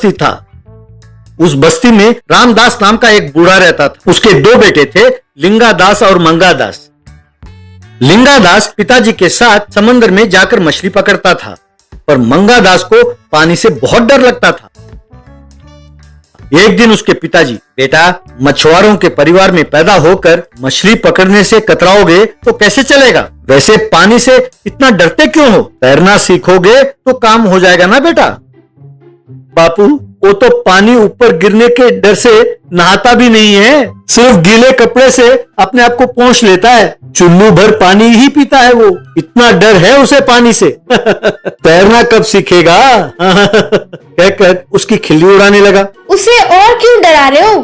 बस्ती था। उस बस्ती में रामदास नाम का एक बूढ़ा रहता था। उसके दो बेटे थे, लिंगादास और मंगादास। लिंगादास पिताजी के साथ समंदर में जाकर मछली पकड़ता था, पर मंगादास को पानी से बहुत डर लगता था। एक दिन उसके पिताजी, बेटा, मछुआरों के परिवार में पैदा होकर मछली पकड़ने से कतराओगे तो कैसे चलेगा? वैसे पानी से इतना डरते क्यों हो? तैरना सीखोगे तो काम हो जाएगा ना बेटा। बापू, वो तो पानी ऊपर गिरने के डर से नहाता भी नहीं है, सिर्फ गीले कपड़े से अपने आप को पोंछ लेता है। चुल्लू भर पानी ही पीता है वो, इतना डर है उसे पानी से। तैरना कब सीखेगा? कहकर उसकी खिल्ली उड़ाने लगा। उसे और क्यों डरा रहे हो?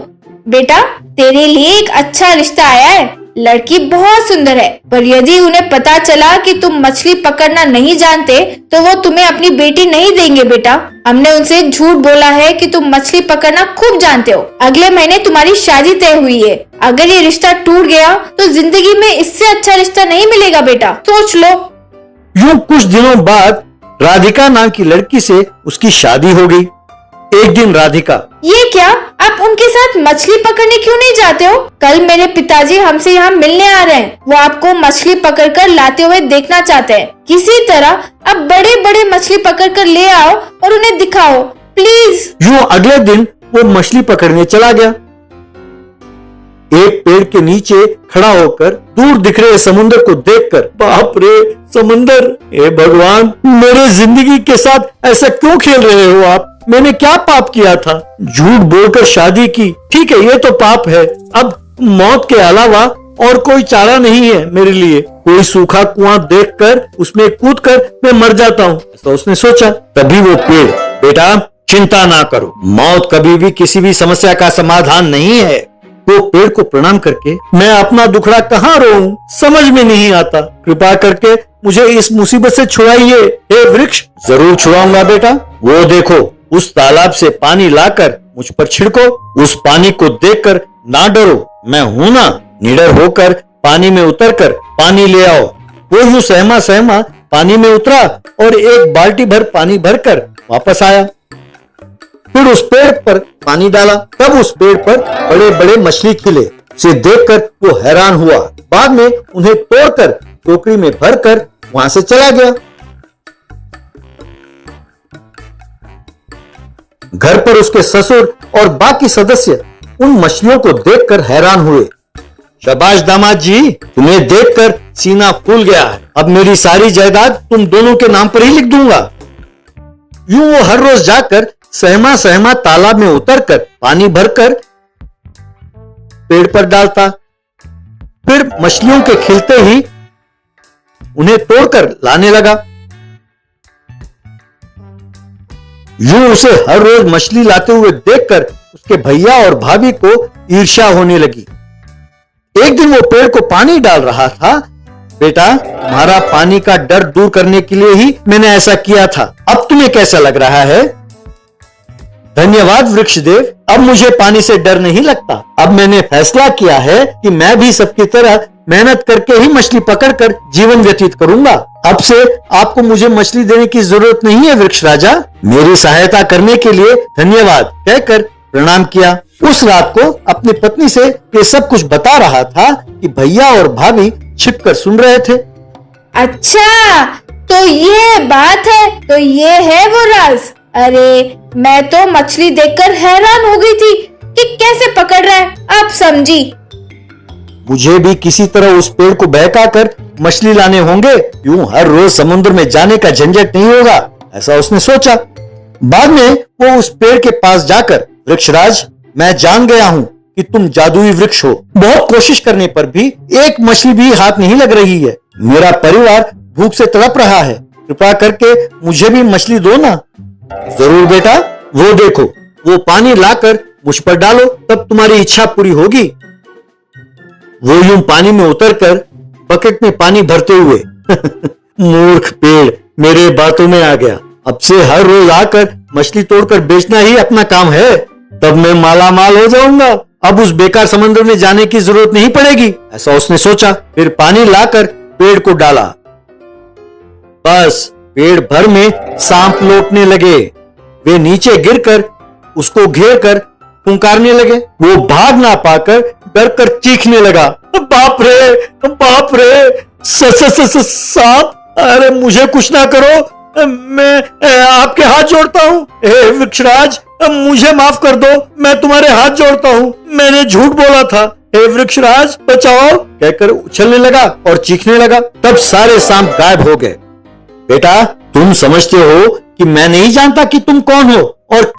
बेटा, तेरे लिए एक अच्छा रिश्ता आया है। लड़की बहुत सुंदर है, पर यदि उन्हें पता चला कि तुम मछली पकड़ना नहीं जानते तो वो तुम्हें अपनी बेटी नहीं देंगे। बेटा, हमने उनसे झूठ बोला है कि तुम मछली पकड़ना खूब जानते हो। अगले महीने तुम्हारी शादी तय हुई है। अगर ये रिश्ता टूट गया तो जिंदगी में इससे अच्छा रिश्ता नहीं मिलेगा। बेटा, सोच लो। यूं कुछ दिनों बाद राधिका नाम की लड़की से उसकी शादी हो गई। एक दिन राधिका, ये क्या, आप उनके साथ मछली पकड़ने क्यों नहीं जाते हो? कल मेरे पिताजी हमसे यहाँ मिलने आ रहे हैं। वो आपको मछली पकड़कर लाते हुए देखना चाहते हैं। किसी तरह अब बड़े बड़े मछली पकड़कर ले आओ और उन्हें दिखाओ, प्लीज। यूं अगले दिन वो मछली पकड़ने चला गया। एक पेड़ के नीचे खड़ा होकर दूर दिख रहे समुद्र को देखकर, बाप रे समुद्र, हे भगवान, मेरे जिंदगी के साथ ऐसा क्यों खेल रहे हो आप? मैंने क्या पाप किया था? झूठ बोलकर शादी की, ठीक है, ये तो पाप है। अब मौत के अलावा और कोई चारा नहीं है मेरे लिए। कोई सूखा कुआं देखकर उसमें कूदकर मैं मर जाता हूँ, ऐसा उसने सोचा। तभी वो पेड़, बेटा चिंता ना करो, मौत कभी भी किसी भी समस्या का समाधान नहीं है। वो पेड़ को प्रणाम करके, मैं अपना दुखड़ा कहाँ रोऊं, समझ में नहीं आता, कृपा करके मुझे इस मुसीबत से छुड़ाइए। हे वृक्ष, जरूर छुड़ाऊंगा बेटा। वो देखो, उस तालाब से पानी लाकर मुझ पर छिड़को। उस पानी को देखकर ना डरो, मैं हूं ना। निडर होकर पानी में उतरकर पानी ले आओ। वो यूं सहमा सहमा पानी में उतरा और एक बाल्टी भर पानी भरकर वापस आया। फिर उस पेड़ पर पानी डाला। तब उस पेड़ पर बड़े बड़े मछली खिले। उसे देखकर वो हैरान हुआ। बाद में उन्हें तोड़कर टोकरी में भरकर वहां से चला गया। घर पर उसके ससुर और बाकी सदस्य उन मछलियों को देखकर हैरान हुए। शाबाश दामाद जी, तुम्हें देखकर सीना फूल गया है। अब मेरी सारी जायदाद तुम दोनों के नाम पर ही लिख दूंगा। यूं वो हर रोज जाकर सहमा सहमा तालाब में उतरकर पानी भरकर पेड़ पर डालता। फिर मछलियों के खिलते ही उन्हें तोड़कर लाने लगा। यूं उसे हर रोज मछली लाते हुए देखकर उसके भैया और भाभी को ईर्ष्या होने लगी। एक दिन वो पेड़ को पानी डाल रहा था। बेटा, तुम्हारा पानी का डर दूर करने के लिए ही मैंने ऐसा किया था। अब तुम्हें कैसा लग रहा है? धन्यवाद वृक्षदेव, अब मुझे पानी से डर नहीं लगता। अब मैंने फैसला किया है कि मैं भी सबकी तरह मेहनत करके ही मछली पकड़कर जीवन व्यतीत करूंगा। अब से आपको मुझे मछली देने की जरूरत नहीं है वृक्ष राजा। मेरी सहायता करने के लिए धन्यवाद कहकर प्रणाम किया। उस रात को अपनी पत्नी से ये सब कुछ बता रहा था कि भैया और भाभी छिपकर सुन रहे थे। अच्छा, तो ये बात है, तो ये है वो राज। अरे, मैं तो मछली देखकर हैरान हो गई थी कि कैसे पकड़ रहा है। अब समझी। मुझे भी किसी तरह उस पेड़ को बहकाकर मछली लाने होंगे। यूं हर रोज समुद्र में जाने का झंझट नहीं होगा, ऐसा उसने सोचा। बाद में वो उस पेड़ के पास जाकर, वृक्षराज, मैं जान गया हूं कि तुम जादुई वृक्ष हो। बहुत कोशिश करने पर भी एक मछली भी हाथ नहीं लग रही है। मेरा परिवार भूख से तड़प रहा है। कृपा करके मुझे भी मछली दो ना। जरूर बेटा, वो देखो, वो पानी लाकर मुझ पर डालो, तब तुम्हारी इच्छा पूरी होगी। वो यूं पानी में उतरकर बकेट में पानी भरते हुए मूर्ख पेड़ मेरे बातों में आ गया। अब से हर रोज आकर मछली तोड़कर बेचना ही अपना काम है, तब मैं माला माल हो जाऊंगा। अब उस बेकार समंदर में जाने की जरूरत नहीं पड़ेगी, ऐसा उसने सोचा। फिर पानी लाकर पेड़ को डाला। बस पेड़ भर में सांप लौटने लगे। वे नीचे गिरकर उसको घेर कर पुकारने लगे। वो भाग ना पाकर डर कर चीखने लगा, बाप रे, बाप रे, सांप, अरे मुझे कुछ ना करो, मैं आपके हाथ जोड़ता हूँ, हे वृक्षराज, मुझे माफ कर दो, मैं तुम्हारे हाथ जोड़ता हूँ, मैंने झूठ बोला था, हे वृक्षराज बचाओ, कहकर उछलने लगा और चीखने लगा। तब सारे सांप गायब हो गए। बेटा, तुम समझते हो कि मैं नहीं जानता कि तुम कौन हो और